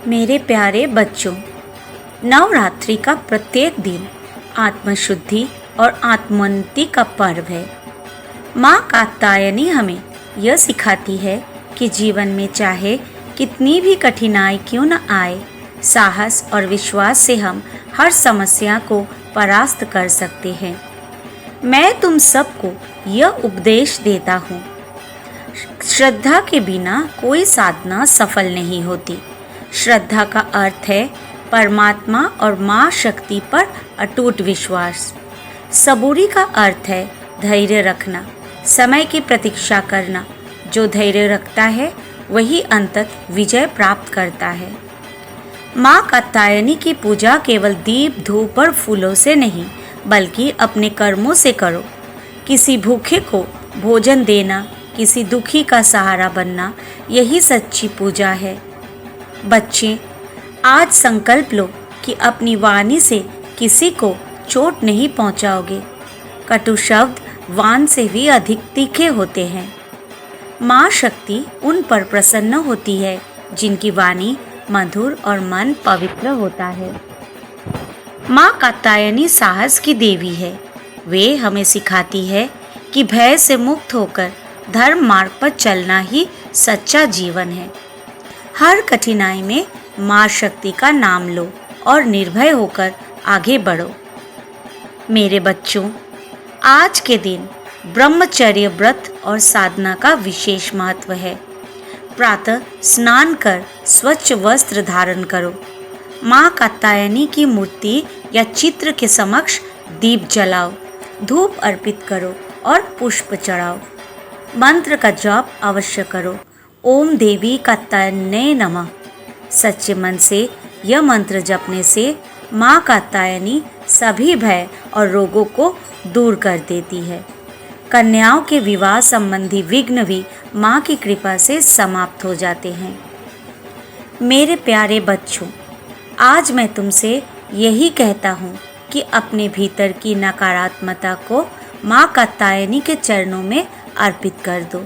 मेरे प्यारे बच्चों, नवरात्रि का प्रत्येक दिन आत्मशुद्धि और आत्मोन्नति का पर्व है। माँ कात्यायनी हमें यह सिखाती है कि जीवन में चाहे कितनी भी कठिनाई क्यों न आए, साहस और विश्वास से हम हर समस्या को परास्त कर सकते हैं। मैं तुम सबको यह उपदेश देता हूँ, श्रद्धा के बिना कोई साधना सफल नहीं होती। श्रद्धा का अर्थ है परमात्मा और माँ शक्ति पर अटूट विश्वास। सबूरी का अर्थ है धैर्य रखना, समय की प्रतीक्षा करना। जो धैर्य रखता है वही अंततः विजय प्राप्त करता है। माँ कात्यायनी की पूजा केवल दीप धूप और फूलों से नहीं, बल्कि अपने कर्मों से करो। किसी भूखे को भोजन देना, किसी दुखी का सहारा बनना, यही सच्ची पूजा है। बच्चे, आज संकल्प लो कि अपनी वाणी से किसी को चोट नहीं पहुंचाओगे। कटु शब्द वाण से भी अधिक तीखे होते हैं। माँ शक्ति उन पर प्रसन्न होती है जिनकी वाणी मधुर और मन पवित्र होता है। माँ कात्यायनी साहस की देवी है। वे हमें सिखाती है कि भय से मुक्त होकर धर्म मार्ग पर चलना ही सच्चा जीवन है। हर कठिनाई में माँ शक्ति का नाम लो और निर्भय होकर आगे बढ़ो। मेरे बच्चों, आज के दिन ब्रह्मचर्य व्रत और साधना का विशेष महत्व है। प्रातः स्नान कर स्वच्छ वस्त्र धारण करो। माँ कात्यायनी की मूर्ति या चित्र के समक्ष दीप जलाओ, धूप अर्पित करो और पुष्प चढ़ाओ। मंत्र का जप अवश्य करो। ओम देवी कात्यायन्यै नमः। सच्चे मन से यह मंत्र जपने से माँ कात्यायनी सभी भय और रोगों को दूर कर देती है। कन्याओं के विवाह संबंधी विघ्न भी माँ की कृपा से समाप्त हो जाते हैं। मेरे प्यारे बच्चों, आज मैं तुमसे यही कहता हूँ कि अपने भीतर की नकारात्मकता को माँ कात्यायनी के चरणों में अर्पित कर दो।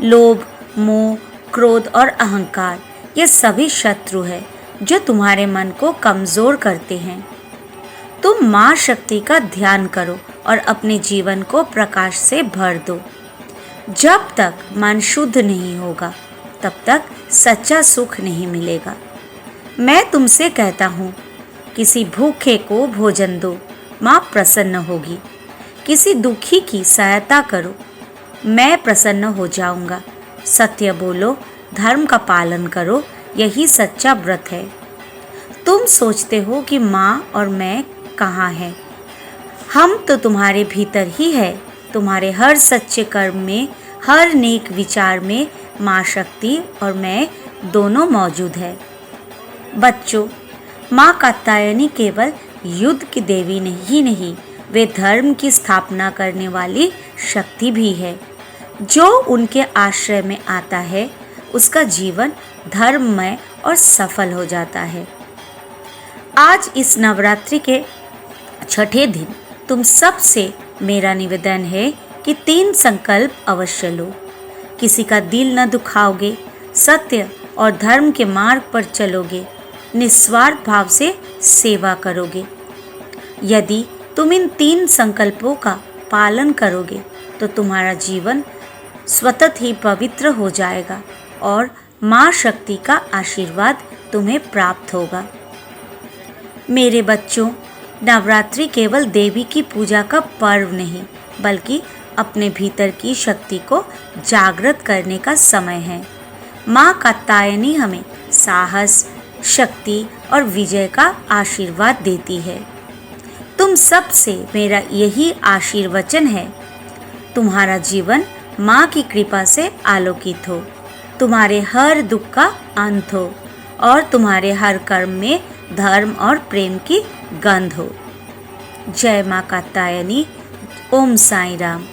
लोभ, मोह, क्रोध और अहंकार ये सभी शत्रु है जो तुम्हारे मन को कमज़ोर करते हैं। तुम माँ शक्ति का ध्यान करो और अपने जीवन को प्रकाश से भर दो। जब तक मन शुद्ध नहीं होगा, तब तक सच्चा सुख नहीं मिलेगा। मैं तुमसे कहता हूँ, किसी भूखे को भोजन दो, माँ प्रसन्न होगी। किसी दुखी की सहायता करो, मैं प्रसन्न हो जाऊँगा। सत्य बोलो, धर्म का पालन करो, यही सच्चा व्रत है। तुम सोचते हो कि माँ और मैं कहाँ हैं? हम तो तुम्हारे भीतर ही है। तुम्हारे हर सच्चे कर्म में, हर नेक विचार में माँ शक्ति और मैं दोनों मौजूद है। बच्चों, माँ कात्यायनी केवल युद्ध की देवी नहीं, वे धर्म की स्थापना करने वाली शक्ति भी है। जो उनके आश्रय में आता है, उसका जीवन धर्ममय और सफल हो जाता है। आज इस नवरात्रि के छठे दिन तुम सबसे मेरा निवेदन है कि 3 संकल्प अवश्य लो। किसी का दिल न दुखाओगे, सत्य और धर्म के मार्ग पर चलोगे, निस्वार्थ भाव से सेवा करोगे। यदि तुम इन 3 संकल्पों का पालन करोगे तो तुम्हारा जीवन स्वतः ही पवित्र हो जाएगा और माँ शक्ति का आशीर्वाद तुम्हें प्राप्त होगा। मेरे बच्चों, नवरात्रि केवल देवी की पूजा का पर्व नहीं, बल्कि अपने भीतर की शक्ति को जागृत करने का समय है। माँ कात्यायनी हमें साहस, शक्ति और विजय का आशीर्वाद देती है। तुम सबसे मेरा यही आशीर्वचन है, तुम्हारा जीवन माँ की कृपा से आलोकित हो, तुम्हारे हर दुख का अंत हो और तुम्हारे हर कर्म में धर्म और प्रेम की गंध हो। जय माँ कात्यायनी। ओम साईं राम।